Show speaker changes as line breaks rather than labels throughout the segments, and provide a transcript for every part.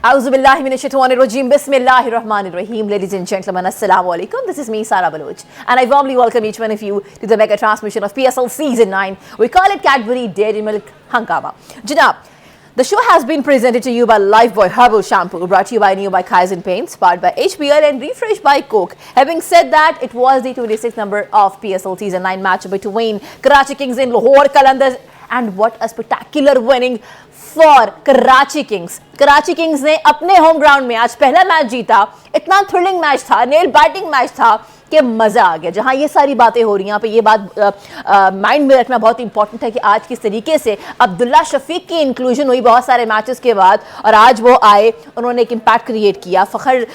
Auzubillahi minash-shaytanir-rajim. Bismillahir-rahmanir-rahim. Ladies and gentlemen, assalamu alaikum. This is me, Sara Baloch, and I warmly welcome each one of you to the mega transmission of PSL Season 9. We call it Cadbury Dairy Milk Hangama. Janab, the show has been presented to you by Lifebuoy Herbal Shampoo, brought to you by Kaizen Paints, powered by HPL and refreshed by Coke. Having said that, it was the 26th number of PSL Season 9 match between Karachi Kings and Lahore Qalandars, and what a spectacular winning for Karachi Kings. Karachi Kings ने अपने home ground में आज पहला match जीता। इतना thrilling match था, nail biting match था कि मज़ा आ गया। जहां ये सारी बातें हो रही हैं, यहाँ पे ये बात माइंड में रखना बहुत इंपॉर्टेंट है कि आज किस तरीके से अब्दुल्ला शफीक की इंक्लूजन हुई बहुत सारे मैचेस के बाद, और आज वो आए, उन्होंने एक इम्पैक्ट क्रिएट किया। फ़खर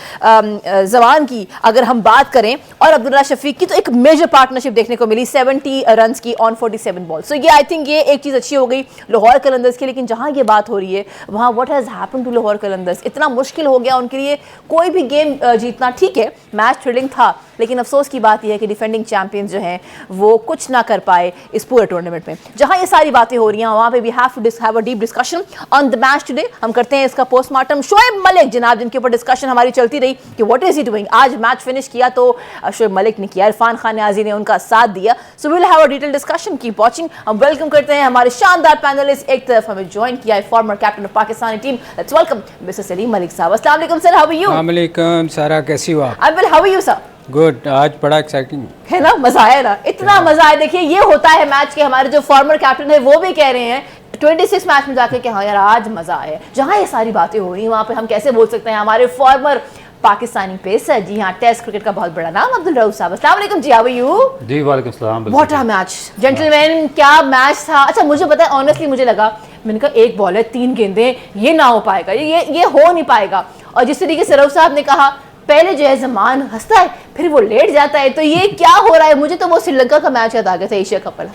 जवान की अगर हम बात करें और अब्दुल्ला शफीक की, तो एक मेजर पार्टनरशिप देखने को मिली 70 रन की ऑन 47 बॉल। सो ये आई थिंक ये एक चीज़ अच्छी हो गई लाहौर कलंदर्स की। लेकिन जहाँ ये बात हो रही है वहाँ what has happened to Lahore Qalandars, इतना मुश्किल हो गया उनके लिए कोई भी गेम जीतना। ठीक है, मैच थ्रिलिंग था, लेकिन अफसोस की बात यह है कि डिफेंडिंग चैंपियंस जो हैं वो कुछ ना कर पाए इस पूरे टूर्नामेंट में। जहां ये सारी बातें हो रही हैं वहां पे we have to have a deep discussion on the match today. हम करते हैं इसका पोस्टमार्टम। शोएब मलिक जनाब, जिनके ऊपर डिस्कशन हमारी चलती रही कि व्हाट इज ही डूइंग। आज मैच फिनिश किया तो शोएब मलिक ने किया, इरफान खान नियाजी ने उनका साथ दिया। So we will have a detail discussion, keep watching. हम वेलकम करते हैं हमारे शानदार पैनलिस्ट। एक तरफ हमें ज्वाइन किया है former captain of Pakistani team. Let's welcome mister Salim Malik साहब। अस्सलाम वालेकुम सर, हाउ आर यू?
अस्सलाम वालेकुम सारा, कैसी हो आप?
I am well, how are you sir?
Good. आज बड़ा एक्साइटिंग
है ना, मजा आया ना, इतना मजा आया। देखिए ये होता है मैच के, हमारे जो फॉर्मर कैप्टन है वो भी कह रहे हैं 26 मैच में जाके कि हाँ यार आज मजा आया। जहाँ ये सारी बातें हो रही हैं वहाँ पे हम कैसे बोल सकते हैं हमारे फॉर्मर पाकिस्तानी पेसर, जी हाँ, टेस्ट क्रिकेट का बहुत बड़ा नाम, अब्दुल रऊफ साहब। अस्सलाम वालेकुम जी, हाउ आर यू?
जी वालेकुम सलाम।
व्हाट अ मैच जेंटलमैन, क्या मैच था। अच्छा मुझे पता है, ऑनेस्टली मुझे लगा, मैंने कहा एक बॉल है 3 गेंदें, ये ना हो पाएगा, ये हो नहीं पाएगा। और जिस तरीके से रऊफ साहब ने कहा, पहले जो है जमान हंसता है फिर वो लेट जाता है, तो ये क्या हो रहा है। मुझे तो वो श्रीलंका का मैच याद आ गया था, एशिया कप वाला,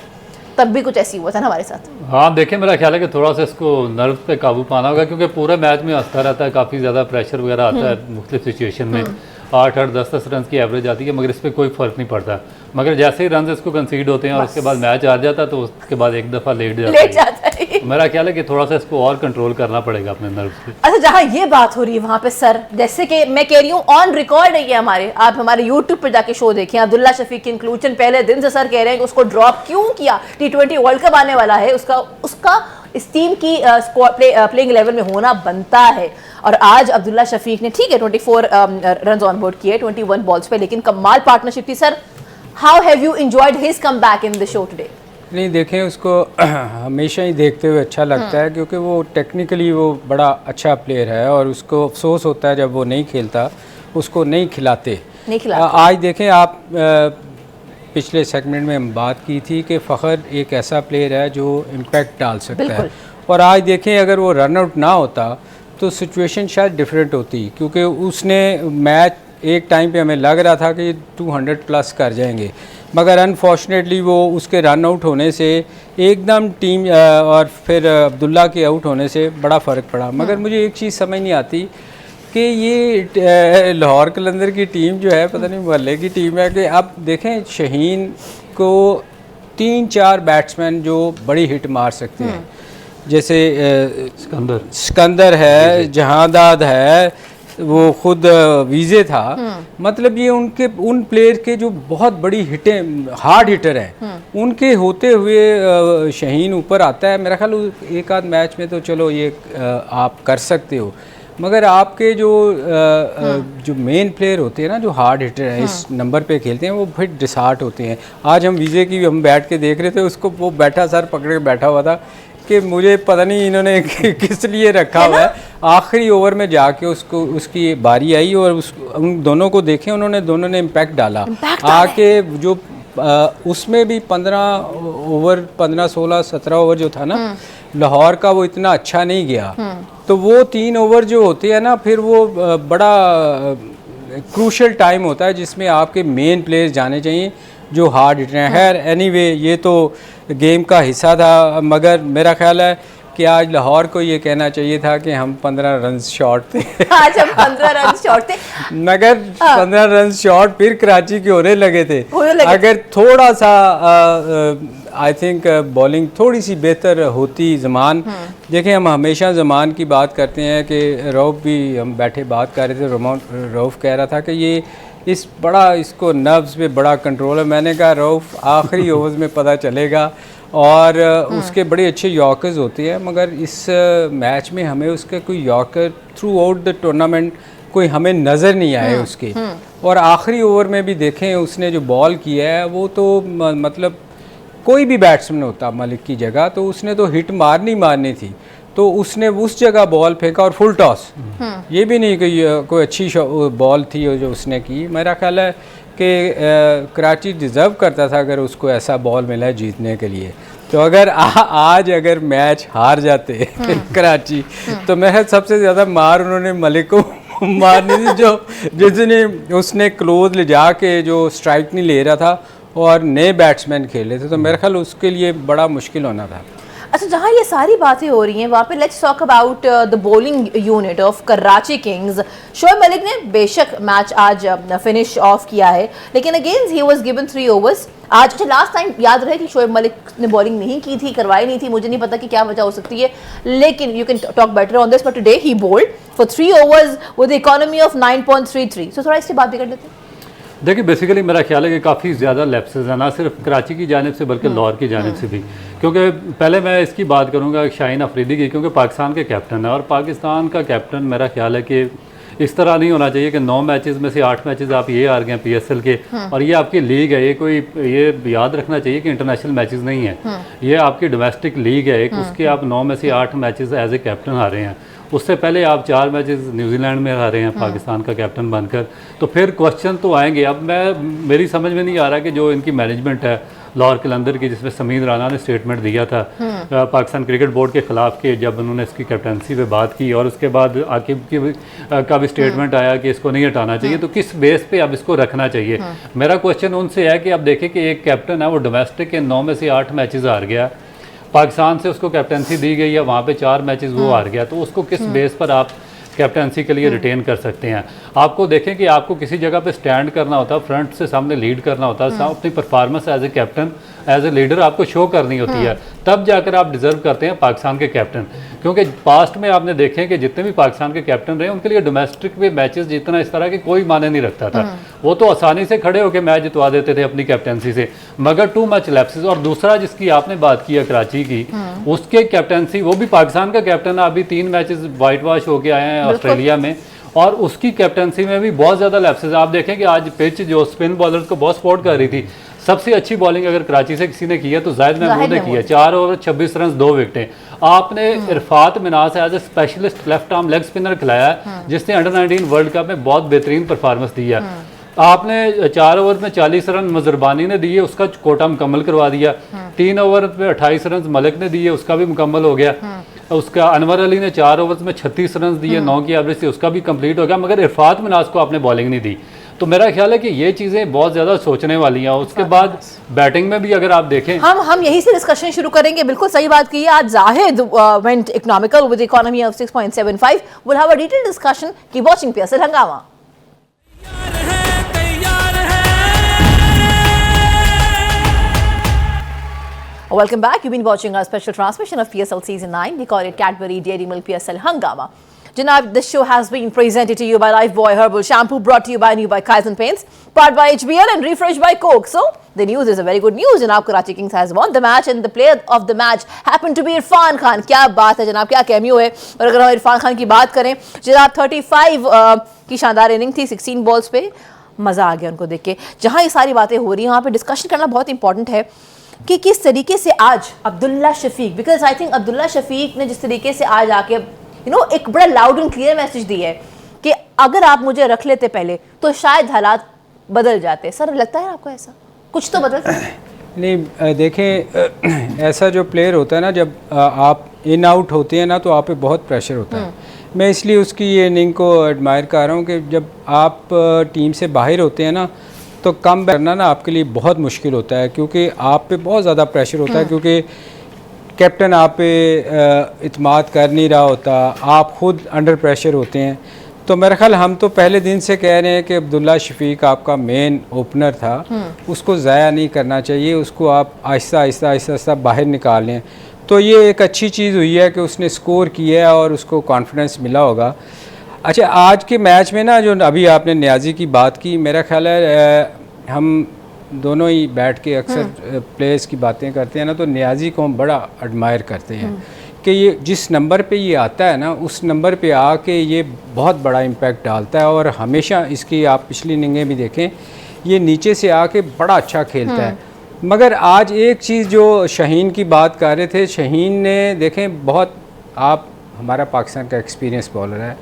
तब भी कुछ ऐसी हुआ था ना हमारे साथ।
हाँ देखिए, मेरा ख्याल है कि थोड़ा सा इसको नर्व पे काबू पाना होगा, क्योंकि पूरे मैच में हंसता रहता है, काफ़ी ज़्यादा प्रेशर वगैरह आता है मुख्तलिफ सिचुएशन में। 8-8 10-10 रन की एवरेज आती है, मगर इस पर कोई फ़र्क नहीं पड़ता। मगर जैसे ही रन इसको कंसीड होते हैं और उसके बाद मैच हार जाता है, तो उसके बाद एक दफ़ा लेट जाता है। मेरा ख्याल है कि थोड़ा सा इसको और कंट्रोल करना पड़ेगा अपने नर्व्स पे।
अच्छा, जहाँ ये बात हो रही है वहाँ पे सर, जैसे कि मैं कह रही हूँ ऑन रिकॉर्ड है ये हमारे, आप हमारे यूट्यूब पर जाके शो देखें, अब्दुल्ला शफीक की इंक्लूजन पहले दिन से सर कह रहे हैं कि उसको ड्रॉप क्यों किया। T20 वर्ल्ड कप आने वाला है, उसका इस टीम की प्लेइंग लेवल में होना बनता है। और आज अब्दुल्ला शफीक ने ठीक है 24 रन ऑन बोर्ड किए 21 बॉल्स पे, लेकिन कमाल पार्टनरशिप थी। Sir, how have you enjoyed his comeback in the show today?
नहीं, देखें उसको हमेशा ही देखते हुए अच्छा लगता है, क्योंकि वो टेक्निकली वो बड़ा अच्छा प्लेयर है, और उसको अफसोस होता है जब वो नहीं खेलता, उसको नहीं खिलाते। आज देखें आप, पिछले सेगमेंट में हम बात की थी कि फ़खर एक ऐसा प्लेयर है जो इम्पैक्ट डाल सकता है, और आज देखें अगर वो रन आउट ना होता तो सिचुएशन शायद डिफरेंट होती, क्योंकि उसने मैच एक टाइम पे हमें लग रहा था कि 200 प्लस कर जाएंगे, मगर अनफॉर्चुनेटली वो उसके रन आउट होने से एकदम टीम और फिर अब्दुल्ला के आउट होने से बड़ा फ़र्क पड़ा। मगर मुझे एक चीज़ समझ नहीं आती कि ये लाहौर कलंदर की टीम जो है, पता नहीं मोहल्ले की टीम है कि आप देखें शहीन को 3-4 बैट्समैन जो बड़ी हिट मार सकते हैं, जैसे सिकंदर है, जहांदाद है, वो खुद वीज़े था। मतलब ये उन प्लेयर के जो बहुत बड़ी हिटें, हार्ड हिटर हैं, उनके होते हुए शहीन ऊपर आता है। मेरा ख्याल एक आध मैच में तो चलो ये आप कर सकते हो, मगर आपके जो मेन प्लेयर होते हैं ना, जो हार्ड हिटर हैं, इस नंबर पे खेलते हैं, वो फिर डिसहार्ट होते हैं। आज हम वीज़े की हम बैठ के देख रहे थे, उसको वो बैठा सर पकड़ के बैठा हुआ था कि मुझे पता नहीं इन्होंने किस लिए रखा हुआ है। आखिरी ओवर में जाके उसकी बारी आई और उन दोनों को देखें, दोनों ने इम्पैक्ट डाला आके। जो उसमें भी 15, 16, 17 ओवर जो था ना लाहौर का, वो इतना अच्छा नहीं गया। तो वो 3 ओवर जो होते हैं ना, फिर वो बड़ा क्रूशल टाइम होता है जिसमें आपके मेन प्लेयर्स जाने चाहिए जो हार्ड हिटर हैं। खैर एनीवे, ये तो गेम का हिस्सा था, मगर मेरा ख्याल है कि आज लाहौर को ये कहना चाहिए था कि हम 15 रन शॉर्ट थे।
आज हम 15 रन शॉर्ट थे,
मगर 15 रन शॉर्ट फिर कराची के होने लगे थे। अगर थोड़ा सा आई थिंक बॉलिंग थोड़ी सी बेहतर होती ज़मान। देखिए हम हमेशा ज़मान की बात करते हैं कि रऊफ़ भी हम बैठे बात कर रहे थे, रऊफ़ कह रहा था कि ये इस बड़ा इसको नर्व्स पे बड़ा कंट्रोल है। मैंने कहा रऊफ़ आखिरी ओवर्स में पता चलेगा, और उसके बड़े अच्छे यॉर्कर्स होते हैं, मगर इस मैच में हमें उसके कोई yorker through out the tournament कोई हमें नज़र नहीं आए उसके। और आखिरी ओवर में भी देखें उसने जो बॉल किया है वो तो मतलब कोई भी बैट्समैन होता मलिक की जगह तो उसने तो हिट मारनी थी, तो उसने उस जगह बॉल फेंका और फुल टॉस। ये भी नहीं कि कोई अच्छी बॉल थी जो उसने की। मेरा ख्याल है कि कराची डिज़र्व करता था अगर उसको ऐसा बॉल मिला है जीतने के लिए। तो अगर आज अगर मैच हार जाते कराची तो मैं सबसे ज़्यादा मार उन्होंने मलिक को मारनी थी, जो जिसने उसने क्लोज ले जाके जो स्ट्राइक नहीं ले रहा था और नए बैट्समैन खेले थे, तो मेरा ख्याल उसके लिए बड़ा मुश्किल होना था।
अच्छा, जहाँ ये सारी बातें हो रही हैं वहाँ पे let's talk about the bowling unit of Karachi Kings. Shoaib Malik ने बेशक मैच आज फिनिश ऑफ किया है, लेकिन against he was given 3 overs आज। अच्छा, लास्ट टाइम याद रहे कि शोएब मलिक ने बॉलिंग नहीं की थी, करवाई नहीं थी, मुझे नहीं पता कि क्या वजह हो सकती है, लेकिन you can talk better on this, but today he bowled for 3 overs with economy of 9.33। So थोड़ा इससे बात भी कर लेते हैं।
देखिए बेसिकली मेरा ख्याल है कि काफ़ी ज़्यादा लैप्सेस हैं, ना सिर्फ कराची की जानिब से बल्कि लाहौर की जानिब से भी। क्योंकि पहले मैं इसकी बात करूंगा शाहीन अफरीदी की, क्योंकि पाकिस्तान के कैप्टन है, और पाकिस्तान का कैप्टन मेरा ख्याल है कि इस तरह नहीं होना चाहिए कि 9 मैचेस में से 8 मैचेस आप ये हार गए PSL के, और ये आपकी लीग है, ये कोई ये याद रखना चाहिए कि इंटरनेशनल मैचेस नहीं है, ये आपकी डोमेस्टिक लीग है एक, उसके आप 9 में से 8 मैचेस एज ए कैप्टन हारे हैं। उससे पहले आप 4 मैचेस न्यूजीलैंड में हारे हैं पाकिस्तान का कैप्टन बनकर। तो फिर क्वेश्चन तो आएंगे। अब मेरी समझ में नहीं आ रहा कि जो इनकी मैनेजमेंट है लाहौर कलंदर की, जिसमें समीर राना ने स्टेटमेंट दिया था पाकिस्तान क्रिकेट बोर्ड के ख़िलाफ़ के, जब उन्होंने इसकी कैप्टनसी पे बात की, और उसके बाद आकिब का भी स्टेटमेंट आया कि इसको नहीं हटाना चाहिए, तो किस बेस पे अब इसको रखना चाहिए। मेरा क्वेश्चन उनसे है कि अब देखें कि एक कैप्टन है वो डोमेस्टिक के 9 में से 8 मैचेस हार गया, पाकिस्तान से उसको कैप्टनसी दी गई है, वहाँ पे 4 मैचेस वो हार गया, तो उसको किस बेस पर आप कैप्टनसी के लिए रिटेन कर सकते हैं। आपको देखें कि आपको किसी जगह पे स्टैंड करना होता है, फ्रंट से सामने लीड करना होता है, अपनी performance as a captain as a leader आपको शो करनी होती है, तब जाकर आप डिजर्व करते हैं पाकिस्तान के कैप्टन। क्योंकि पास्ट में आपने देखे कि जितने भी पाकिस्तान के कैप्टन रहे उनके लिए डोमेस्टिक में मैचेस जीतना इस तरह के कोई माने नहीं रखता था, वो तो आसानी से खड़े होकर मैच जितवा देते थे अपनी कैप्टनसी से, मगर टू मच लैप्सेस। और दूसरा जिसकी आपने बात की है कराची की, उसके कैप्टनसी, वो भी पाकिस्तान का कैप्टन है, अभी 3 मैचेस वाइट वॉश होके आए हैं ऑस्ट्रेलिया में, और उसकी कैप्टनसी में भी बहुत ज़्यादा लैप्सेस। आप देखें कि आज पिच जो स्पिन बॉलर्स को बहुत सपोर्ट कर रही थी, सबसे अच्छी बॉलिंग अगर कराची से किसी ने की है तो जाहिद महमूद ने की है, 4 ओवर 26 रन 2 विकेटें। आपने Irfat Minaj as a specialist left arm leg spinner खिलाया, जिसने अंडर-19 वर्ल्ड कप में बहुत बेहतरीन परफॉर्मेंस दी है। आपने 4 ओवर में 40 रन मजरबानी ने दिए, उसका कोटा मुकम्मल करवा दिया। 3 ओवर में 28 रन मलिक ने दिए, उसका भी मुकम्मल हो गया। उसका अनवर अली ने 4 ओवर में 36 रन दिए, 9 की एवरेज से, उसका भी कंप्लीट हो गया, मगर इरफात मिनाज को आपने बॉलिंग नहीं दी। तो मेरा ख्याल है कि ये चीज़ें बहुत ज़्यादा सोचने वाली हैं। उसके बाद बैटिंग में भी अगर आप देखें, हम
यही से डिस्कशन शुरू करेंगे। बिल्कुल सही बात की है। आज Zahid went economical with economy of 6.75। Will have a detailed discussion. Keep watching PSL हंगामा। Welcome back. You've been watching our special transmission of PSL Season 9. We call it Cadbury Dairy Milk PSL Hangama. Janab, this show has been presented to you by Lifebuoy Herbal Shampoo, brought to you by Kaizen Paints, powered by HBL and refreshed by Coke. So, the news is a very good news. Janab, Karachi Kings has won the match and the player of the match happened to be Irfan Khan. क्या बात है जनाब, क्या cameo है। और अगर हम इरफान खान की बात करें, जनाब 35 की शानदार इनिंग थी, 16 बॉल्स पे, मज़ा आ गया उनको देख के। जहाँ ये सारी बातें हो रही हैं वहाँ पे डिस्कशन करना बहुत इंपॉर्टेंट है कि किस तरीके से आज Abdullah Shafique, because I think Abdullah Shafique ने जिस तरीके से आज आके एक बड़ा लाउड एंड क्लियर मैसेज दिया है कि अगर आप मुझे रख लेते पहले तो शायद हालात बदल जाते। सर, लगता है आपको ऐसा कुछ तो बदल
नहीं? देखें, ऐसा जो प्लेयर होता है ना, जब आप इन आउट होते हैं ना तो आप पे बहुत प्रेशर होता है। मैं इसलिए उसकी ये इनिंग को एडमायर कर रहा हूँ कि जब आप टीम से बाहर होते हैं ना तो कम करना ना आपके लिए बहुत मुश्किल होता है, क्योंकि आप पे बहुत ज़्यादा प्रेशर होता है, क्योंकि कैप्टन आप पे इत्माद कर नहीं रहा होता, आप खुद अंडर प्रेशर होते हैं। तो मेरा ख्याल हम तो पहले दिन से कह रहे हैं कि अब्दुल्ला शफीक आपका मेन ओपनर था, उसको ज़ाया नहीं करना चाहिए, उसको आप आहिस्ता आहिस्ता आहिस्ता आहिस्ता बाहर निकाल लें। तो ये एक अच्छी चीज़ हुई है कि उसने स्कोर किया है और उसको कॉन्फिडेंस मिला होगा। अच्छा, आज के मैच में ना जो अभी आपने न्याजी की बात की, मेरा ख्याल है हम दोनों ही बैठ के अक्सर प्लेयर्स की बातें करते हैं ना, तो न्याजी को हम बड़ा एडमायर करते हैं कि ये जिस नंबर पे ये आता है ना, उस नंबर पे आके ये बहुत बड़ा इम्पैक्ट डालता है। और हमेशा इसकी आप पिछली इनिंगें भी देखें, ये नीचे से आके बड़ा अच्छा खेलता है। मगर आज एक चीज़ जो शाहीन की बात कर रहे थे, शाहीन ने देखें बहुत, आप हमारा पाकिस्तान का एक्सपीरियंस बॉलर है,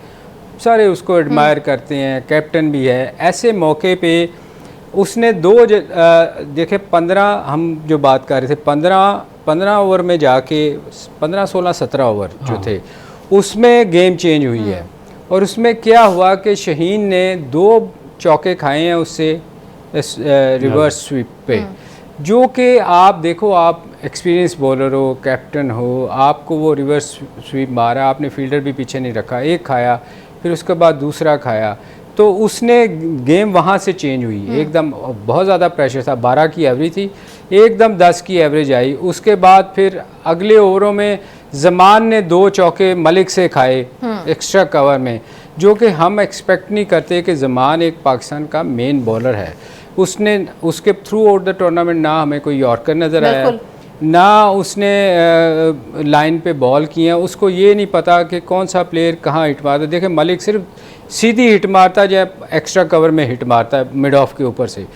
सारे उसको एडमायर करते हैं, कैप्टन भी है। ऐसे मौके पे उसने देखे 15, हम जो बात कर रहे थे 15 ओवर में जाके 15, 16, 17 ओवर जो थे उसमें गेम चेंज हुई है। और उसमें क्या हुआ कि शाहीन ने 2 चौके खाए हैं उससे रिवर्स स्वीप पे, जो कि आप देखो, आप एक्सपीरियंस बॉलर हो, कैप्टन हो, आपको वो रिवर्स स्वीप मारा, आपने फील्डर भी पीछे नहीं रखा, एक खाया, फिर उसके बाद दूसरा खाया, तो उसने गेम वहाँ से चेंज हुई एकदम। बहुत ज़्यादा प्रेशर था, 12 की एवरेज थी, एकदम 10 की एवरेज आई। उसके बाद फिर अगले ओवरों में जमान ने 2 चौके मलिक से खाए एक्स्ट्रा कवर में, जो कि हम एक्सपेक्ट नहीं करते कि जमान एक पाकिस्तान का मेन बॉलर है। उसने उसके थ्रू आउट द टूर्नामेंट ना हमें कोई यॉर्कर नज़र आया, ना उसने लाइन पे बॉल किया, उसको ये नहीं पता कि कौन सा प्लेयर कहाँ हिट मारता। देखें, मलिक सिर्फ सीधी हिट मारता है, जब एक्स्ट्रा कवर में हिट मारता है मिड ऑफ के ऊपर से,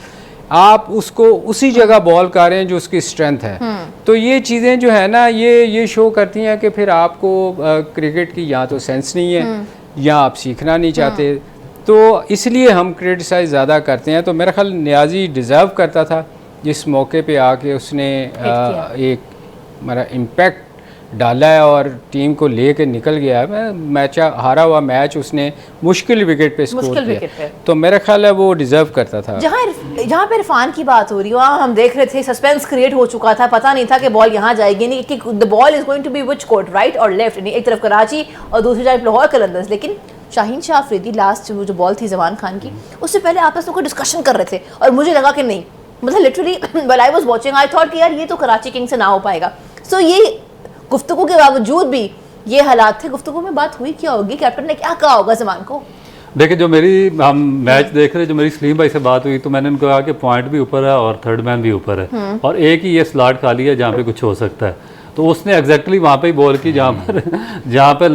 आप उसको उसी जगह बॉल कर रहे हैं जो उसकी स्ट्रेंथ है। तो ये चीज़ें जो है ना, ये शो करती हैं कि फिर आपको क्रिकेट की या तो सेंस नहीं है या आप सीखना नहीं चाहते, तो इसलिए हम क्रिटिसाइज ज़्यादा करते हैं। तो मेरा ख्याल न्याजी डिज़र्व करता था जिस मौके पे आके उसने एक मेरा इम्पैक्ट डाला है और टीम को लेके निकल गया है। मैच हारा हुआ मैच उसने मुश्किल विकेट पे स्कोर किया, तो मेरा ख्याल है वो डिज़र्व करता था।
जहाँ पे इरफान की बात हो रही है, वहाँ हम देख रहे थे सस्पेंस क्रिएट हो चुका था, पता नहीं था कि बॉल यहाँ जाएगी नहीं, कि the ball is going to be which court, right और लेफ्ट, एक तरफ कराची और दूसरी तरफ लाहौर कलंदर्स। लेकिन शाहीन शाह अफरीदी लास्ट जो बॉल थी जमान खान की, उससे पहले आपस में कोई डिस्कशन कर रहे थे और मुझे लगा कि नहीं, मतलब literally when I was watching I thought कि यार ये तो कराची किंग से ना हो पाएगा। सो ये गुफ्तगू के बावजूद भी ये हालात थे। गुफ्तगू में बात हुई क्या होगी, कैप्टन ने क्या कहा होगा जमान को?
देखिए, जो हम मैच देख रहे, जो मेरी सलीम भाई से बात हुई, तो मैंने उनको कहा कि पॉइंट भी ऊपर है और थर्ड मैन भी ऊपर है और एक ही ये स्लॉट खाली है जहाँ पे कुछ हो सकता है। तो उसने एग्जैक्टली वहाँ पे ही बॉल की जहाँ पर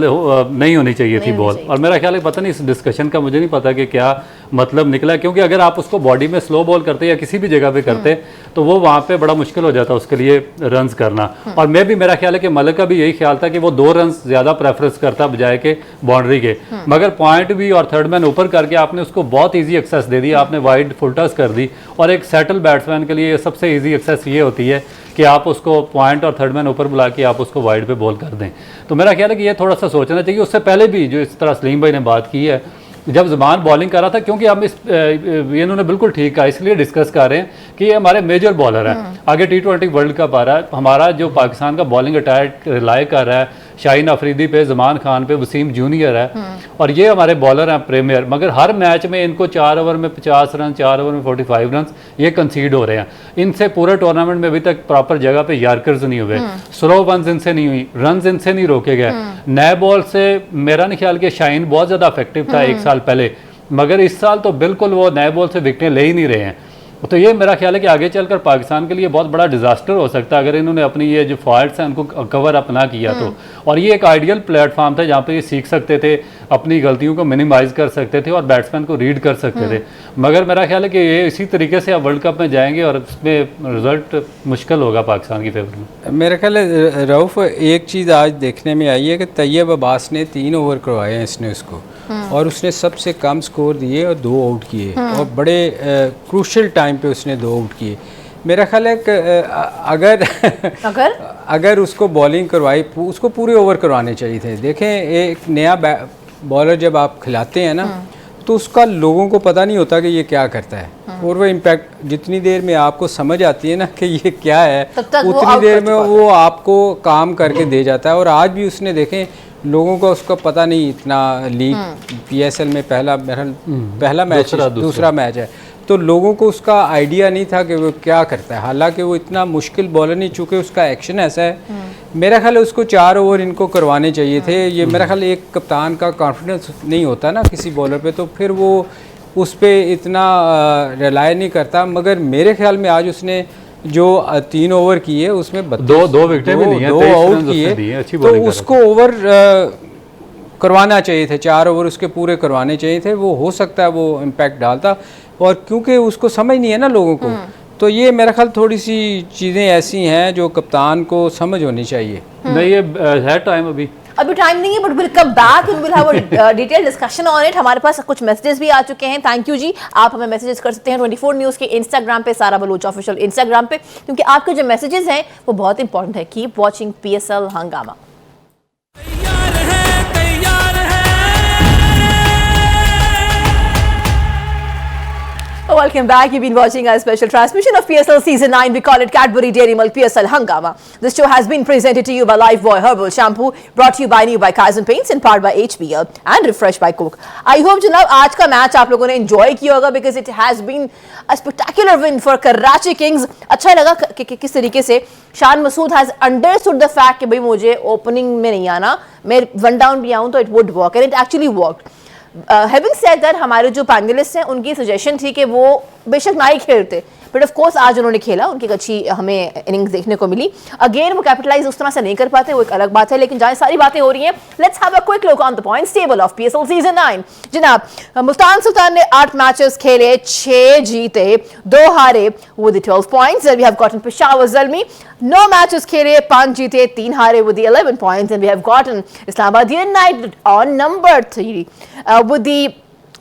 नहीं होनी चाहिए थी बॉल। और मेरा ख्याल है, पता नहीं इस डिस्कशन का मुझे नहीं पता कि क्या मतलब निकला, क्योंकि अगर आप उसको बॉडी में स्लो बॉल करते या किसी भी जगह पे करते तो वो वहाँ पे बड़ा मुश्किल हो जाता उसके लिए रन्स करना। और मेरा ख्याल है कि मलिक का भी यही ख्याल था कि वो 2 रन्स ज़्यादा प्रेफरेंस करता बजाय के बाउंड्री के, मगर पॉइंट भी और थर्ड मैन ऊपर करके आपने उसको बहुत ईजी एक्सेस दे दी, आपने वाइड फुल टॉस कर दी। और एक सेटल बैट्समैन के लिए सबसे ईजी एक्सेस ये होती है कि आप उसको पॉइंट और थर्ड मैन ऊपर बुला के आप उसको वाइड पे बॉल कर दें। तो मेरा ख्याल है कि ये थोड़ा सा सोचना चाहिए। उससे पहले भी जो इस तरह सलीम भाई ने बात की है, जब ज़मान बॉलिंग कर रहा था, क्योंकि हम ये इन्होंने बिल्कुल ठीक कहा, इसलिए डिस्कस कर रहे हैं कि ये हमारे मेजर बॉलर हैं। आगे T20 वर्ल्ड कप आ रहा है, हमारा जो पाकिस्तान का बॉलिंग अटैक रिलाई कर रहा है शाहीन अफरीदी पे, जमान खान पे, वसीम जूनियर है और ये हमारे बॉलर हैं प्रीमियर। मगर हर मैच में इनको 4 ओवर में 50 रन, 4 ओवर में 45 रन ये कंसीड हो रहे हैं। इनसे पूरे टूर्नामेंट में अभी तक प्रॉपर जगह पे यार्कर्स नहीं हुए, स्लो वंस इनसे नहीं हुई, रन इनसे नहीं रोके गए। नए बॉल से मेरा नहीं ख्याल कि शाहीन बहुत ज़्यादा इफेक्टिव था 1 साल पहले, मगर इस साल तो बिल्कुल वो नए बॉल से विकेटें ले ही नहीं रहे हैं। तो ये मेरा ख्याल है कि आगे चलकर पाकिस्तान के लिए बहुत बड़ा डिजास्टर हो सकता है अगर इन्होंने अपनी ये जो फॉल्ट्स हैं उनको कवर अप ना किया तो। और ये एक आइडियल प्लेटफॉर्म था जहाँ पे ये सीख सकते थे, अपनी गलतियों को मिनिमाइज कर सकते थे और बैट्समैन को रीड कर सकते थे। मगर मेरा ख्याल है कि ये इसी तरीके से अब वर्ल्ड कप में जाएंगे और इसमें रिजल्ट मुश्किल होगा पाकिस्तान की फेवर में।
मेरा ख्याल है रऊफ़, एक चीज़ आज देखने में आई है कि तैयब अब्बास ने 3 ओवर करवाए हैं इसने उसको, और उसने सबसे कम स्कोर दिए और 2 आउट किए और बड़े क्रूशल टाइम पे उसने 2 आउट किए। मेरा ख्याल है कि अगर उसको बॉलिंग करवाई, उसको पूरे ओवर करवाने चाहिए थे। देखें, एक नया बॉलर जब आप खिलाते हैं ना तो उसका लोगों को पता नहीं होता कि ये क्या करता है, और वो इम्पैक्ट जितनी देर में आपको समझ आती है ना कि ये क्या है, उतनी देर में वो आपको काम करके दे जाता है। और आज भी उसने देखें लोगों को उसका पता नहीं इतना, लीग PSL में पहला मैच दूसरा मैच है, तो लोगों को उसका आइडिया नहीं था कि वो क्या करता है। हालांकि वो इतना मुश्किल बॉलर नहीं, चूँकि उसका एक्शन ऐसा है, मेरा ख्याल है उसको 4 ओवर इनको करवाने चाहिए थे। ये मेरा ख्याल एक कप्तान का कॉन्फिडेंस नहीं होता ना किसी बॉलर पे, तो फिर वो उस पर इतना रिलाय नहीं करता। मगर मेरे ख्याल में आज उसने जो 3 ओवर किए उसमें
दो विकेटें भी दी हैं,
2 आउट किए, तो उसको ओवर करवाना चाहिए थे, 4 ओवर उसके पूरे करवाने चाहिए थे। वो हो सकता है वो इम्पैक्ट डालता, और क्योंकि उसको समझ नहीं है ना लोगों को, तो ये मेरा ख्याल थोड़ी सी चीज़ें ऐसी हैं जो कप्तान को समझ होनी चाहिए।
नहीं, ये है टाइम अभी
टाइम नहीं है, but will come back and will have a detail discussion on it. हमारे पास कुछ मैसेजेस भी आ चुके हैं, थैंक यू जी। आप हमें मैसेजेस कर सकते हैं 24 न्यूज़ के इंस्टाग्राम पे, सारा बलूच ऑफिशियल इंस्टाग्राम पे, क्योंकि आपके जो मैसेजेस हैं वो बहुत इंपॉर्टेंट है। कीप वॉचिंग PSL हंगामा। Welcome back. You've been watching our special transmission of PSL Season 9. We call it Cadbury Dairy Milk PSL Hangama. This show has been presented to you by Lifebuoy Herbal Shampoo, brought to you by New by Kaizen Paints and powered by HBL and refreshed by Coke. I hope जनाब आज का match आप लोगों ने enjoy किया होगा, because it has been a spectacular win for Karachi Kings. अच्छा लगा कि किस तरीके से Shan Masood has understood the fact कि भाई मुझे opening में नहीं आना, मैं वन डाउन भी आऊँ तो it would work, and it actually worked. Having said that हमारे जो पैनलिस्ट हैं उनकी सजेशन थी कि वो बेशक ना ही खेलते, बट ऑफ कोर्स आज उन्होंने खेला, उनकी अच्छी हमें इनिंग्स देखने को मिली। अगेन वो कैपिटलाइज उस तरह से नहीं कर पाते, वो एक अलग बात है, लेकिन जहाँ सारी बातें हो रही हैं, let's have a quick look on the points table of PSL season 9। जनाब मुल्तान सुल्तान ने 8 मैचेस खेले, 6 जीते 2 हारे with 12 points. We have gotten Peshawar Zalmi 9 matches खेले, 5 जीते 3 हारे with 11 points. And we have gotten Islamabad United on number 3 with the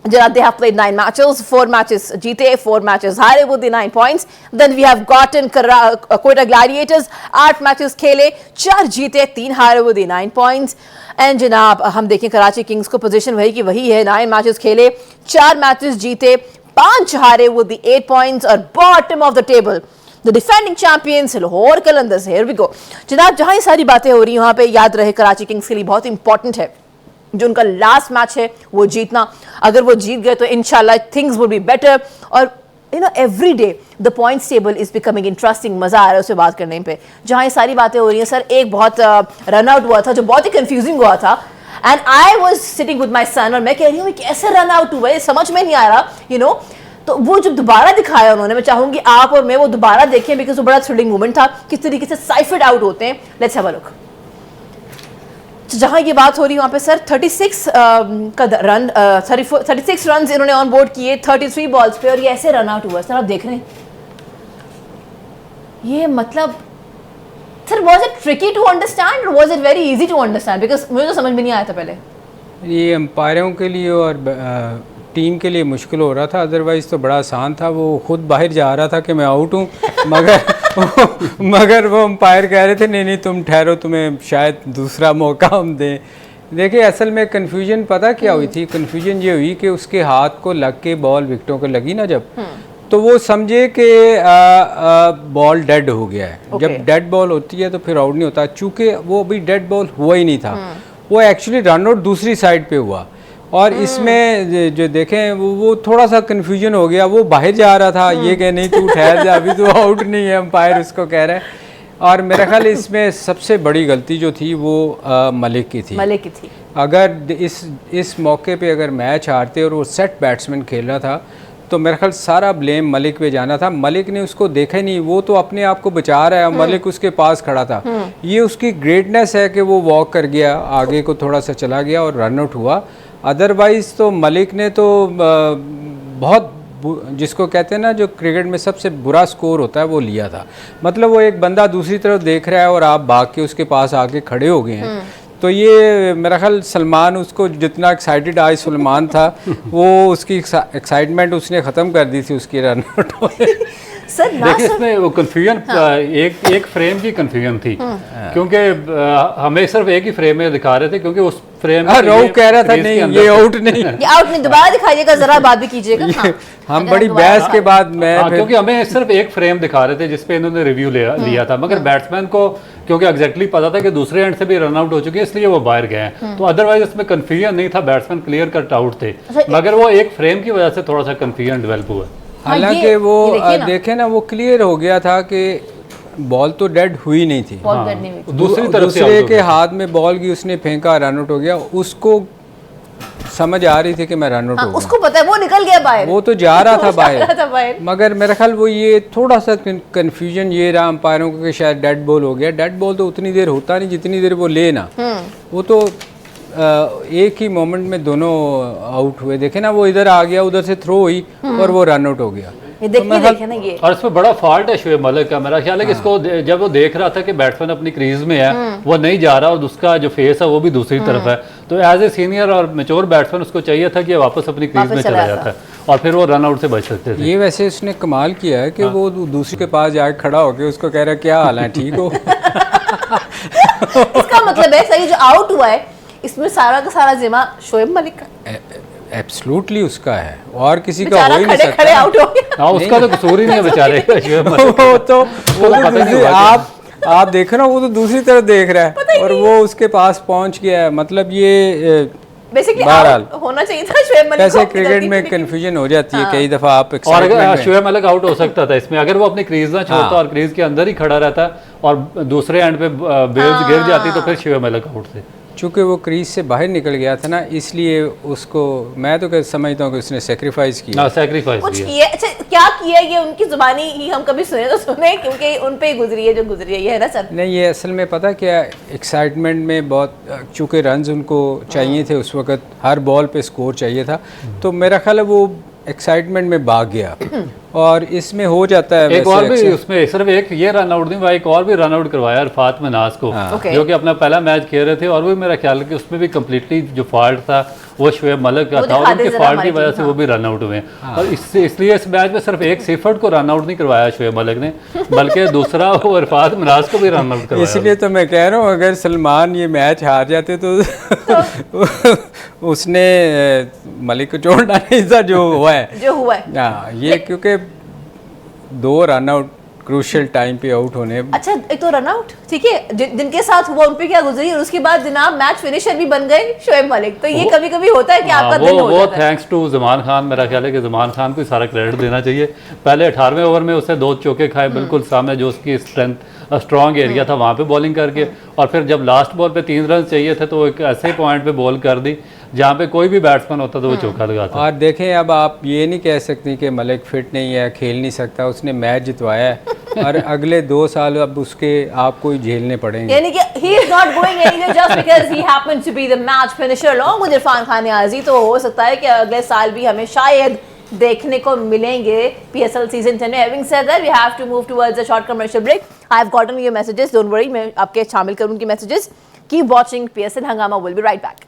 they have played 9 matches, 4 matches jeete, 4 matches haare with the 9 points. Then we have gotten Quetta Gladiators 8 matches खेले, 4 जीते 3 हारे with the 9 points. And जनाब हम देखें Karachi Kings को position वही की वही है, 9 मैचेस खेले, 4 मैचेस जीते 5 हारे with the 8 points और bottom of the table the defending champions Lahore Qalandars. Here we go जनाब, जहाँ ये सारी बातें हो रही हैं वहाँ पे याद रहे कराची किंग्स के लिए बहुत इंपॉर्टेंट है जो उनका लास्ट मैच है वो जीतना। अगर वो जीत गए तो इंशाल्लाह थिंग्स वुड बी बेटर। और you know every day the points table is becoming interesting. मजा आ रहा है उससे बात करने पे। जहाँ ये सारी बातें हो रही हैं सर, एक बहुत रन आउट हुआ था जो बहुत ही कंफ्यूजिंग हुआ था, and I was sitting with my son और मैं कह रही हूँ कैसे रन आउट हुआ है, समझ में नहीं आ रहा यू नो। तो वो जब दोबारा दिखाया उन्होंने, मैं चाहूंगी आप और मैं वो दोबारा देखें, बिकॉज वो बड़ा थ्रिलिंग मोमेंट था किस तरीके से साइफर्ड आउट होते हैं। Let's have a look. जहाँ ये बात हो रही है वहाँ पे सर 36 का रन 36 रन इन्होंने ऑन बोर्ड किए 33 बॉल्स पे, और ये ऐसे रन आउट हुआ सर, आप देख रहे हैं। ये मतलब sir was it tricky to understand और was it very easy to understand, because मुझे तो समझ में नहीं आया था पहले।
ये अंपायरों के लिए और टीम के लिए मुश्किल हो रहा था, अदरवाइज़ तो बड़ा आसान था। वो खुद बाहर जा रहा था कि मैं आउट हूँ, मगर वो अंपायर कह रहे थे नहीं नहीं तुम ठहरो, तुम्हें शायद दूसरा मौका हम दें। देखिए असल में कन्फ्यूजन पता क्या हुई थी, कन्फ्यूजन ये हुई कि उसके हाथ को लग के बॉल विकेटों को लगी ना जब, तो वो समझे कि बॉल डेड हो गया है। जब डेड बॉल होती है तो फिर आउट नहीं होता, चूँकि वो अभी डेड बॉल हुआ ही नहीं था, वो एक्चुअली रन आउट दूसरी साइड पे हुआ। और इसमें जो देखें वो थोड़ा सा कन्फ्यूजन हो गया, वो बाहर जा रहा था, ये कह नहीं तू ठहर जा अभी तो आउट नहीं है, अंपायर उसको कह रहा है। और मेरा ख्याल इसमें सबसे बड़ी गलती जो थी वो मलिक की थी। अगर इस मौके पे अगर मैच हारते और वो सेट बैट्समैन खेल रहा था तो मेरा ख्याल सारा ब्लेम मलिक पे जाना था। मलिक ने उसको देखा ही नहीं, वो तो अपने आप को बचा रहा है, मलिक उसके पास खड़ा था। ये उसकी ग्रेटनेस है कि वो वॉक कर गया, आगे को थोड़ा सा चला गया और रन आउट हुआ। अदरवाइज़ तो मलिक ने तो बहुत, जिसको कहते हैं ना जो क्रिकेट में सबसे बुरा स्कोर होता है वो लिया था। मतलब वो एक बंदा दूसरी तरफ देख रहा है और आप भाग के उसके पास आके खड़े हो गए हैं। तो ये मेरा ख्याल सलमान उसको जितना एक्साइटेड आज सलमान था वो उसकी एक्साइटमेंट उसने ख़त्म कर दी थी उसकी रन आउट होने।
देखिए इसमें वो कन्फ्यूजन एक फ्रेम की कन्फ्यूजन थी, क्योंकि हमें सिर्फ एक ही फ्रेम में दिखा रहे थे, क्योंकि उस फ्रेम
राव कह रहा था नहीं ये आउट नहीं,
ये आउट नहीं, दोबारा दिखाइएगा जरा, बात भी कीजिएगा। हाँ,
हम बड़ी बहस के बाद मैं
क्योंकि हमें सिर्फ एक फ्रेम दिखा रहे थे जिसपे इन्होंने रिव्यू लिया था, मगर बैट्समैन को क्योंकि एग्जैक्टली पता था कि दूसरे एंड से भी रन आउट हो चुके हैं, इसलिए वो बाहर गए हैं। तो अदरवाइज इसमें कंफ्यूजन नहीं था, बैट्समैन क्लियर कट आउट थे, मगर वो एक फ्रेम की वजह से थोड़ा सा कंफ्यूजन डेवलप हुआ।
हालांकि वो देखे ना वो क्लियर हो गया था कि बॉल तो डेड हुई नहीं थी, दूसरे के हाथ में बॉल की उसने फेंका, रन आउट हो गया, उसको समझ आ रही थी कि मैं रन आउट हो गया,
उसको पता है वो निकल गया बाहर,
वो तो जा रहा था बाहर, मगर मेरा ख्याल वो ये थोड़ा सा कंफ्यूजन ये रहा अंपायरों को कि शायद डेड बॉल हो गया। डेड बॉल तो उतनी देर होता नहीं जितनी देर वो ले ना, वो तो एक ही मोमेंट में दोनों आउट हुए। देखे ना वो इधर आ गया, उधर से थ्रो हुई और वो रन आउट हो गया।
देखे ना ये, और
इसमें बड़ा फॉल्ट है शोएब मलिक का, मेरा ख्याल है कि इसको जब वो देख रहा था कि बैट्समैन अपनी क्रीज में है, वो नहीं जा रहा और उसका जो फेस है वो भी दूसरी तरफ है, तो एज ए सीनियर और मैच्योर बैट्समैन उसको चाहिए था कि वापस अपनी क्रीज में चला जाता है और फिर वो रन आउट से बच सकते थे।
ये वैसे उसने कमाल किया है कि वो दूसरे के पास जाके खड़ा होकर उसको कह रहा है क्या हाल है, ठीक हो।
इसका मतलब है सही जो आउट हुआ है इसमें सारा का सारा जिम्मा शोएब मलिक का
एब्सोल्युटली उसका है, और किसी का हो ही नहीं सकता।
खड़े आउट हो गया।
हाँ, उसका तो कसूर ही नहीं है बेचारे का, शोएब मलिक
वो तो आप देख रहे हो, वो तो दूसरी तरफ देख रहा है और वो उसके पास पहुंच गया है। मतलब ये
बेसिकली होना चाहिए था शोएब मलिक को।
ऐसे क्रिकेट में कंफ्यूजन हो जाती है कई दफा, आप
और अगर शोएब मलिक आउट हो सकता था इसमें, अगर वो अपनी क्रीज ना छोड़ता और क्रीज के अंदर ही खड़ा रहता और दूसरे एंड पे बेल्स गिर जाती तो फिर शोएब मलिक आउट थे।
चूँकि वो क्रीज से बाहर निकल गया था ना, इसलिए उसको मैं तो समझता हूँ कि उसने सेक्रीफाइस किया।
सेक्रीफाइस
कुछ किया। अच्छा क्या किया, ये उनकी जुबानी ही हम कभी सुने तो सुने, क्योंकि उन पे गुजरी है जो गुजरी है, ये है ना सर।
नहीं, ये असल में पता क्या, एक्साइटमेंट में बहुत, चूँकि रन्स उनको चाहिए थे उस वक्त, हर बॉल पे स्कोर चाहिए था, तो मेरा ख्याल है वो एक्साइटमेंट में भाग गया और इसमें हो जाता है।
एक और भी उसमें सिर्फ एक ये रन आउट नहीं, एक और भी रन आउट करवाया अरफात मनास को, जो कि अपना पहला मैच खेल रहे थे, और वो मेरा ख्याल है कि उसमें भी कम्प्लीटली जो फॉल्ट था वो शोएब मलिक का था और उनके फॉल्ट की वजह से वो भी रन आउट हुए। और इसलिए इस मैच में सिर्फ एक सिफर्ट को रन आउट नहीं करवाया शोएब मलिक ने, बल्कि दूसरा वो अरफात मनास को भी रन आउट करवाया।
इसलिए तो मैं कह रहा हूँ अगर सलमान ये मैच हार जाते तो उसने मलिक को छोड़ना नहीं था जो हुआ है। हाँ, ये क्योंकि 2 रन आउट क्रूशियल टाइम पे आउट होने।
अच्छा, एक तो रन आउट ठीक है, जिनके साथ हुआ उन पे क्या गुजरी, और उसके बाद जनाब मैच फिनिशर भी बन गए शोएब मलिक। तो ये कभी कभी होता है कि आपका दिन हो जाता है।
वो थैंक्स टू ज़मान खान, मेरा ख्याल है कि ज़मान खान को सारा क्रेडिट देना चाहिए। पहले 18वें ओवर में उसने 2 चौके खाए बिल्कुल सामने जो उसकी स्ट्रॉन्ग एरिया था वहाँ पे बॉलिंग करके, और फिर जब लास्ट बॉल पे 3 रन चाहिए थे तो एक ऐसे पॉइंट पे बॉल कर दी जहाँ पे कोई भी बैट्समैन होता तो वो चौका लगाता।
और देखें, अब आप ये नहीं कह सकती कि मलिक फिट नहीं है, खेल नहीं सकता, उसने मैच जितवाया है और अगले 2 साल अब उसके आपको ही झेलने पड़ेंगे।
यानी कि he is not going anywhere just because he happens to be the match finisher along with Irfan Khan Niazi. तो हो सकता है कि अगले साल भी हमें शायद देखने को मिलेंगे PSL सीजन 10 में। Having said that, we have to move towards a short commercial break. I have gotten your messages, don't worry, मैं आपके शामिल करूँगी messages. Keep watching PSL Hangama, will be right back.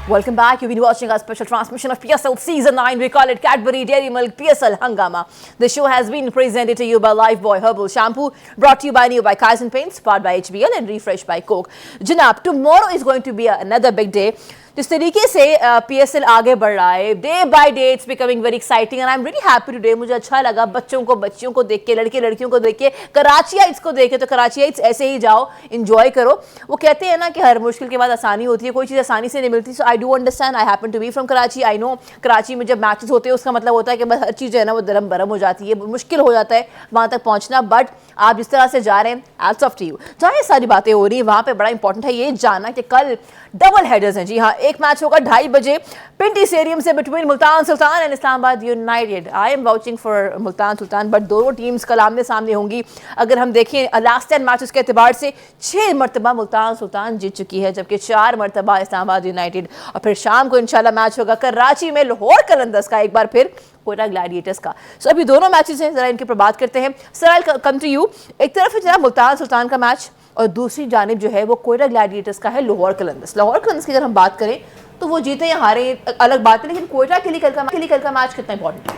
Welcome back. You've been watching our special transmission of PSL Season 9. We call it Cadbury Dairy Milk PSL Hangama. The show has been presented to you by Lifebuoy Herbal Shampoo, brought to you by Kaizen Paints, powered by HBL and refreshed by Coke. Janab, tomorrow is going to be another big day. जिस तरीके से PSL आगे बढ़ रहा है, day by day it's becoming very exciting and I am really happy today. मुझे अच्छा लगा बच्चियों को देख के, लड़के लड़कियों को देख के, कराचियाइट्स को देख के। तो कराचियाइट्स ऐसे ही जाओ, एंजॉय करो। वो कहते हैं ना कि हर मुश्किल के बाद आसानी होती है, कोई चीज़ आसानी से नहीं मिलती। So I do understand, I happen to be from Karachi, I know Karachi में जब मैचेस होते हैं उसका मतलब होता है कि बस हर चीज़ जो है ना वो दरम बरम हो जाती है, मुश्किल हो जाता है वहाँ तक पहुँचना। बट आप जिस तरह से जा रहे हैं, हैट्स ऑफ टू यू। जहाँ ये सारी बातें हो रही हैं वहाँ पर बड़ा इंपॉर्टेंट है ये जानना कि कल डबल हेडर्स हैं। जी हाँ, एक मैच होगा 2:30 बजे पिंटी स्टेडियम से between Multan sultan and Islamabad United. I am vouching for Multan Sultan, but दोनों टीम्स कल आमने सामने होंगी। अगर हम देखें लास्ट 10 मैचेस के एतबार से 6 मरतबा मुल्तान सुल्तान जीत चुकी है, जबकि 4 मरतबा इस्लामाबाद यूनाइटेड। और फिर शाम को इंशाल्लाह मैच होगा कराची में लाहौर कलंदर्स का, एक बार फिर कोयटा ग्लैडिएटर्स का। सो अभी दोनों मैचेस हैं, जरा इनके पर बात करते हैं। Sir I come to you. एक तरफ है जनाब मुल्तान सुल्तान का मैच और दूसरी जानिब जो है वो कोयटा ग्लैडिएटर्स का है लाहौर कलंदर्स। लाहौर कलंदर्स की अगर हम बात करें तो वो जीते या हारे अलग बात है, लेकिन कोयटा के लिए कल का मैच कितना इंपॉर्टेंट है?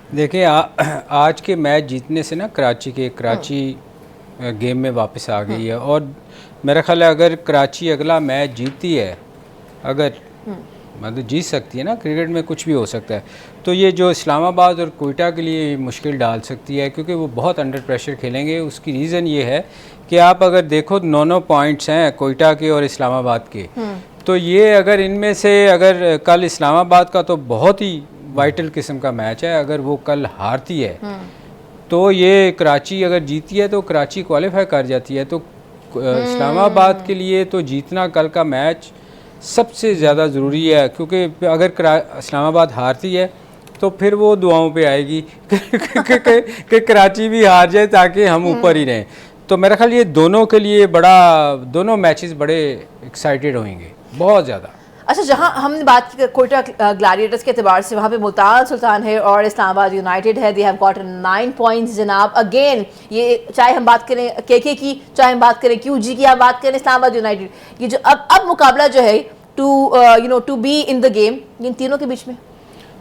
देखिए आज के मैच जीतने से ना कराची गेम में वापस आ गई है, और मेरा ख्याल है अगर कराची अगला मैच जीतती है, अगर मतलब जीत सकती है ना, क्रिकेट में कुछ भी हो सकता है, तो ये जो इस्लामाबाद और कोयटा के लिए मुश्किल डाल सकती है, क्योंकि वो बहुत अंडर प्रेशर खेलेंगे। उसकी रीज़न ये है कि आप अगर देखो 9 पॉइंट्स हैं कोयटा के और इस्लामाबाद के, तो ये अगर इनमें से अगर कल इस्लामाबाद का तो बहुत ही वाइटल किस्म का मैच है, अगर वो कल हारती है तो ये कराची अगर जीती है तो कराची क्वालिफाई कर जाती है। तो इस्लामाबाद के लिए तो जीतना कल का मैच सबसे ज़्यादा ज़रूरी है, क्योंकि अगर इस्लामाबाद हारती है तो फिर वो दुआओं पे आएगी कि कराची भी हार जाए ताकि हम ऊपर ही रहें। तो मेरा ख्याल ये दोनों के लिए दोनों मैचेस बड़े एक्साइटेड होंगे, बहुत ज़्यादा।
अच्छा, जहां हमने बात की कोयटा ग्लैडिएटर्स के एतबार से, वहाँ पे मुल्तान सुल्तान है और इस्लामाबाद यूनाइटेड है। दे हैव गॉटन 9 पॉइंट्स जनाब। अगेन ये चाहे हम बात करें केके की, चाहे हम बात करें क्यूजी की, आप बात करें इस्लामाबाद यूनाइटेड, ये जो अब मुकाबला जो है to be in the game, इन तीनों के बीच में।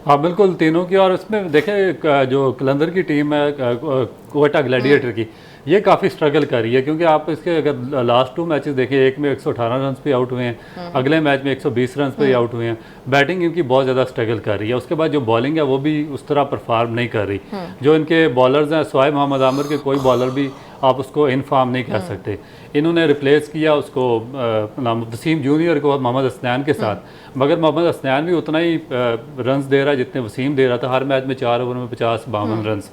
हाँ बिल्कुल, तीनों की। और इसमें देखें जो कलंदर की टीम है कोयटा ग्लैडिएटर की, ये काफ़ी स्ट्रगल कर रही है, क्योंकि आप इसके अगर लास्ट 2 मैचेस देखें, एक में 118 रन पे आउट हुए हैं, अगले मैच में 120 रन पे आउट हुए हैं। बैटिंग इनकी बहुत ज़्यादा स्ट्रगल कर रही है। उसके बाद जो बॉलिंग है वो भी उस तरह परफॉर्म नहीं कर रही। जो इनके बॉलर्स हैं, स्वाइब मोहम्मद आमिर के कोई बॉलर भी आप उसको इनफॉर्म नहीं कह सकते। इन्होंने रिप्लेस किया उसको वसीम जूनियर को मोहम्मद हसनैन के साथ, मगर मोहम्मद हसनैन भी उतना ही रन्स दे रहा है जितने वसीम दे रहा था। हर मैच में 4 ओवर में 50-52 रन्स।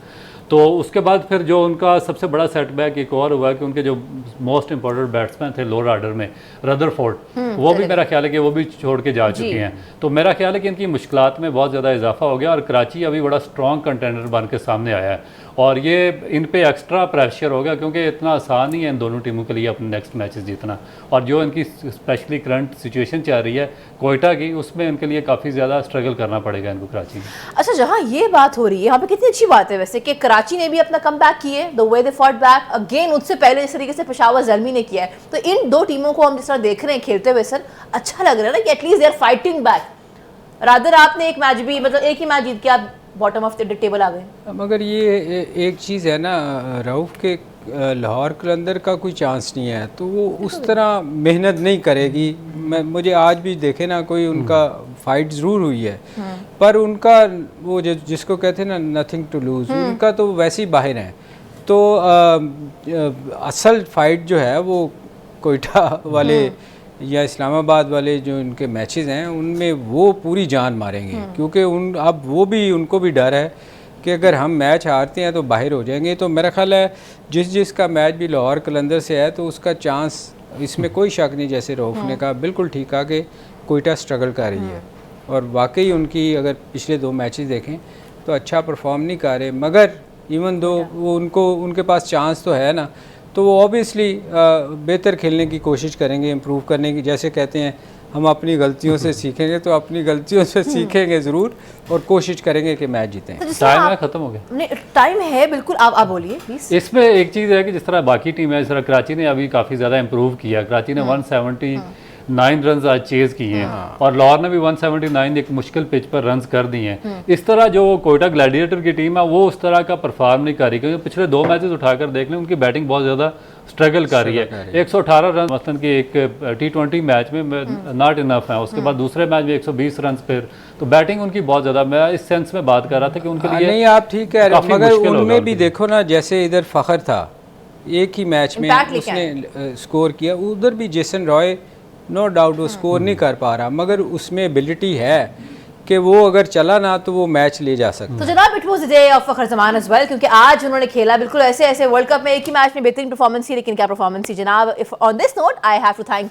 तो उसके बाद फिर जो उनका सबसे बड़ा सेटबैक एक और हुआ कि उनके जो मोस्ट इंपॉर्टेंट बैट्समैन थे लोअर ऑर्डर में, रदरफोर्ड, वो भी मेरा ख्याल है कि वो भी छोड़ के जा चुके हैं। तो मेरा ख्याल है कि इनकी मुश्किलात में बहुत ज़्यादा इजाफा हो गया, और कराची अभी बड़ा स्ट्रॉन्ग कंटेंडर बन के सामने आया है, और ये इन पे एक्स्ट्रा प्रेशर हो गया, क्योंकि इतना आसान नहीं है इन दोनों टीमों के लिए अपने नेक्स्ट मैचेस जीतना। और जो इनकी स्पेशली करंट सिचुएशन चल रही है कोयटा की, उसमें इनके लिए काफ़ी ज़्यादा स्ट्रगल करना पड़ेगा इनको कराची में।
अच्छा, जहाँ ये बात हो रही है यहाँ पे कितनी अच्छी बात है वैसे कि कराची ने भी अपना कमबैक किए, the way they fought back again. उससे पहले इस तरीके से पेशावर ज़ल्मी ने किया है। तो इन दो टीमों को हम जिस तरह देख रहे हैं खेलते हुए, सर अच्छा लग रहा है ना कि at least they are fighting back. Rather आपने एक मैच भी, मतलब एक ही मैच जीत के आप बॉटम ऑफ द टेबल आ गए।
मगर ये एक चीज़ है ना रऊफ के, लाहौर कलंदर का कोई चांस नहीं है, तो वो उस तरह मेहनत नहीं करेगी। मुझे आज भी देखे ना, कोई उनका फाइट ज़रूर हुई है, पर उनका वो जिसको कहते हैं ना नथिंग टू लूज़, उनका तो वैसे ही बाहर है। तो असल फाइट जो है वो कोयटा वाले या इस्लामाबाद वाले जो इनके मैचेस हैं उनमें वो पूरी जान मारेंगे, क्योंकि अब उनको भी डर है कि अगर हम मैच हारते हैं तो बाहर हो जाएंगे। तो मेरा ख्याल है जिसका मैच भी लाहौर कलंदर से है तो उसका चांस, इसमें कोई शक नहीं, जैसे रऊफ ने कहा बिल्कुल ठीक है कि कोयटा स्ट्रगल कर रही है, और वाकई उनकी अगर पिछले 2 मैचेस देखें तो अच्छा परफॉर्म नहीं कर रहे, मगर इवन दो वो उनके पास चांस तो है ना, तो वो ऑब्वियसली बेहतर खेलने की कोशिश करेंगे, इम्प्रूव करने की। जैसे कहते हैं हम अपनी गलतियों से सीखेंगे, तो अपनी गलतियों से सीखेंगे ज़रूर और कोशिश करेंगे कि मैच जीतें।
टाइम है, ख़त्म हो गया।
नहीं, टाइम है बिल्कुल, आप बोलिए प्लीज़।
इसमें एक चीज़ है कि जिस तरह बाकी टीम है, जिस तरह कराची ने अभी काफ़ी ज़्यादा इम्प्रूव किया। कराची ने 179 रन आज चेज़ किए हैं, और लाहौर ने भी 179 एक मुश्किल पिच पर रन कर दिए हैं। इस तरह जो कोयटा ग्लैडिएटर की टीम है वो उस तरह का परफॉर्म नहीं कर रही, क्योंकि पिछले 2 मैचेस उठाकर देख लें उनकी बैटिंग बहुत ज़्यादा स्ट्रगल कर रही है। 118 रन मसलन कि एक T20 मैच में नॉट इनफ है, उसके बाद दूसरे मैच में 120 रन फिर, तो बैटिंग उनकी बहुत ज़्यादा, मैं इस सेंस में बात कर रहा था कि उनके लिए
नहीं, आप ठीक कह रहे हो, मगर उनमें भी देखो ना, जैसे इधर फ़खर था एक ही मैच में उसने स्कोर किया, उधर भी जेसन रॉय नो डाउट वो स्कोर नहीं कर पा रहा, मगर उसमें एबिलिटी है कि वो अगर चला ना तो वो मैच ले जा सकता है।
तो जनाब it was the day of Fakhar Zaman as well, क्योंकि आज उन्होंने खेला बिल्कुल ऐसे वर्ल्ड कप में एक ही मैच में बेहतरीन परफॉर्मेंस थी, लेकिन क्या परफॉर्मेंस थी जनाब। If on this note I have to thank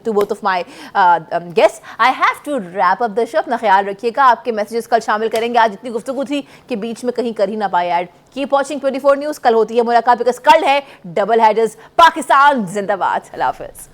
to both of my guest. I have to wrap up the show. अपना ख्याल रखिएगा, आपके मैसेजेस कल शामिल करेंगे। आज इतनी गुफ्तगू थी कि बीच में कहीं कर ही ना पाए ऐड। Keep watching 24 news. कल होती है मुलाकात, बिकॉज कल है डबल हेडर्स। पाकिस्तान जिंदाबाद। अल्लाह हाफिज़।